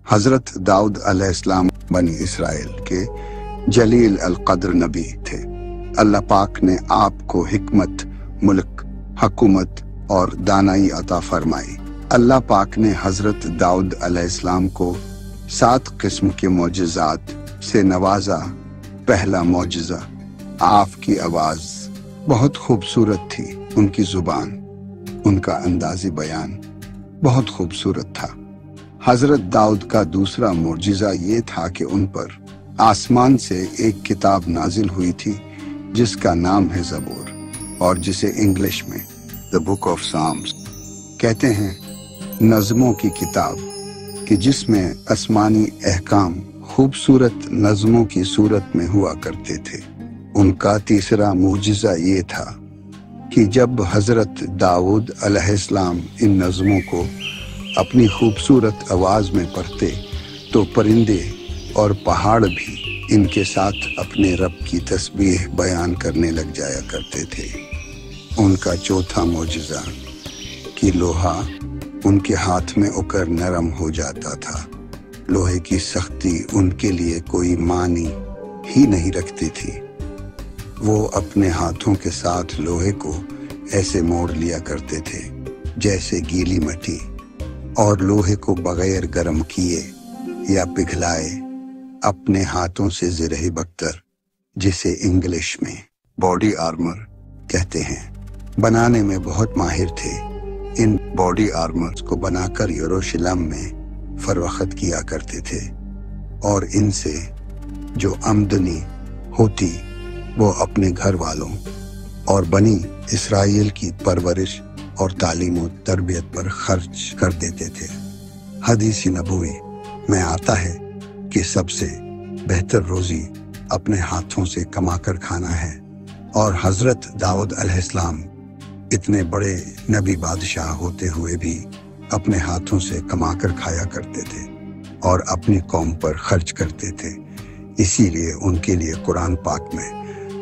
حضرت داؤد علیہ السلام بنی اسرائیل کے جلیل القدر نبی تھے۔ اللہ پاک نے آپ کو حکمت، ملک، حکومت اور دانائی عطا فرمائی۔ اللہ پاک نے حضرت داؤد علیہ السلام کو 7 قسم کے معجزات سے نوازا۔ پہلا معجزہ، آپ کی آواز بہت خوبصورت تھی، ان کی زبان، ان کا اندازِ بیان بہت خوبصورت تھا۔ حضرت داؤد کا دوسرا معجزہ یہ تھا کہ ان پر آسمان سے ایک کتاب نازل ہوئی تھی جس کا نام ہے زبور، اور جسے انگلش میں The Book of Psalms کہتے ہیں، نظموں کی کتاب، کہ جس میں آسمانی احکام خوبصورت نظموں کی صورت میں ہوا کرتے تھے۔ ان کا تیسرا معجزہ یہ تھا کہ جب حضرت داؤد علیہ السلام ان نظموں کو اپنی خوبصورت آواز میں پڑھتے تو پرندے اور پہاڑ بھی ان کے ساتھ اپنے رب کی تسبیح بیان کرنے لگ جایا کرتے تھے۔ ان کا چوتھا معجزہ کہ لوہا ان کے ہاتھ میں اکر نرم ہو جاتا تھا۔ لوہے کی سختی ان کے لیے کوئی معنی ہی نہیں رکھتی تھی۔ وہ اپنے ہاتھوں کے ساتھ لوہے کو ایسے موڑ لیا کرتے تھے جیسے گیلی مٹی، اور لوہے کو بغیر گرم کیے یا پگھلائے اپنے ہاتھوں سے زرہ بختر، جسے انگلش میں باڈی آرمر کہتے ہیں، بنانے میں بہت ماہر تھے۔ ان باڈی آرمرز کو بنا کر یروشلم میں فروخت کیا کرتے تھے، اور ان سے جو آمدنی ہوتی وہ اپنے گھر والوں اور بنی اسرائیل کی پرورش اور تعلیم و تربیت پر خرچ کر دیتے تھے۔ حدیث نبوی میں آتا ہے کہ سب سے بہتر روزی اپنے ہاتھوں سے کما کر کھانا ہے، اور حضرت داؤد علیہ السلام اتنے بڑے نبی بادشاہ ہوتے ہوئے بھی اپنے ہاتھوں سے کما کر کھایا کرتے تھے اور اپنی قوم پر خرچ کرتے تھے۔ اسی لیے ان کے لیے قرآن پاک میں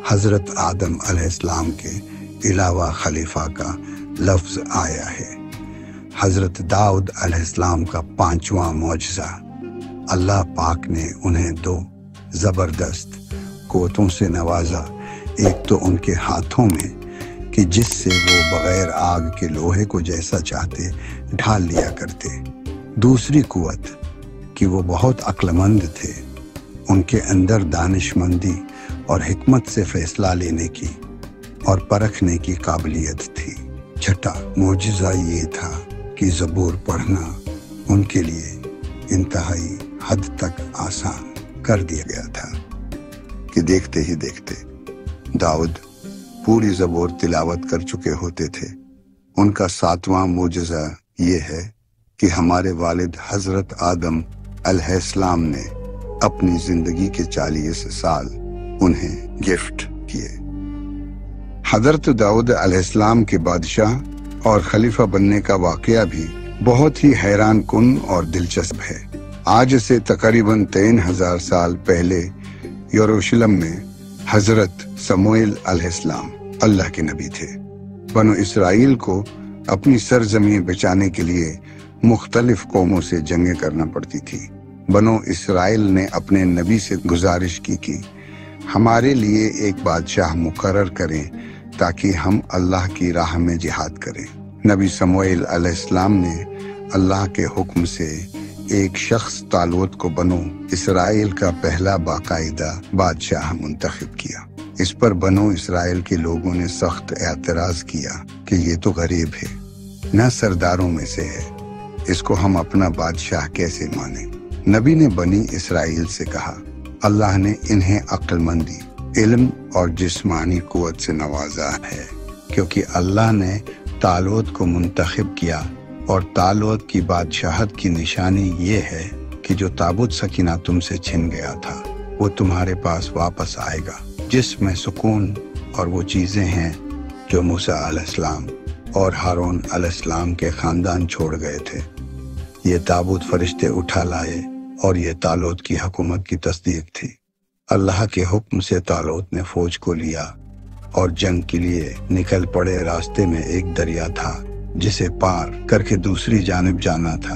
حضرت آدم علیہ السلام کے علاوہ خلیفہ کا لفظ آیا ہے۔ حضرت داؤد علیہ السلام کا 5واں معجزہ، اللہ پاک نے انہیں 2 زبردست قوتوں سے نوازا۔ ایک تو ان کے ہاتھوں میں کہ جس سے وہ بغیر آگ کے لوہے کو جیسا چاہتے ڈھال لیا کرتے۔ دوسری قوت کہ وہ بہت عقل مند تھے، ان کے اندر دانش مندی اور حکمت سے فیصلہ لینے کی اور پرکھنے کی قابلیت تھی۔ چھٹا معجزہ یہ تھا کہ زبور پڑھنا ان کے لیے انتہائی حد تک آسان کر دیا گیا تھا کہ دیکھتے ہی دیکھتے داؤد پوری زبور تلاوت کر چکے ہوتے تھے۔ ان کا 7واں معجزہ یہ ہے کہ ہمارے والد حضرت آدم علیہ السلام نے اپنی زندگی کے 40 سال انہیں گفٹ کیے۔ حضرت داؤد علیہ السلام کے بادشاہ اور خلیفہ بننے کا واقعہ بھی بہت ہی حیران کن اور دلچسپ ہے۔ آج سے تقریباً 3000 سال پہلے یروشلم میں حضرت سموئیل علیہ السلام اللہ کے نبی تھے۔ بنو اسرائیل کو اپنی سرزمین بچانے کے لیے مختلف قوموں سے جنگیں کرنا پڑتی تھی۔ بنو اسرائیل نے اپنے نبی سے گزارش کی ہمارے لیے ایک بادشاہ مقرر کریں تاکہ ہم اللہ کی راہ میں جہاد کریں۔ نبی سموئیل علیہ السلام نے اللہ کے حکم سے ایک شخص طالوت کو بنو اسرائیل کا پہلا باقاعدہ بادشاہ منتخب کیا۔ اس پر بنو اسرائیل کے لوگوں نے سخت اعتراض کیا کہ یہ تو غریب ہے، نہ سرداروں میں سے ہے، اس کو ہم اپنا بادشاہ کیسے مانیں؟ نبی نے بنی اسرائیل سے کہا، اللہ نے انہیں عقل مندی، علم اور جسمانی قوت سے نوازا ہے، کیونکہ اللہ نے طالوت کو منتخب کیا، اور طالوت کی بادشاہت کی نشانی یہ ہے کہ جو تابوت سکینہ تم سے چھن گیا تھا وہ تمہارے پاس واپس آئے گا، جس میں سکون اور وہ چیزیں ہیں جو موسیٰ علیہ السلام اور ہارون علیہ السلام کے خاندان چھوڑ گئے تھے۔ یہ تابوت فرشتے اٹھا لائے، اور یہ طالوت کی حکومت کی تصدیق تھی۔ اللہ کے حکم سے طالوت نے فوج کو لیا اور جنگ کے لیے نکل پڑے۔ راستے میں ایک دریا تھا جسے پار کر کے دوسری جانب جانا تھا۔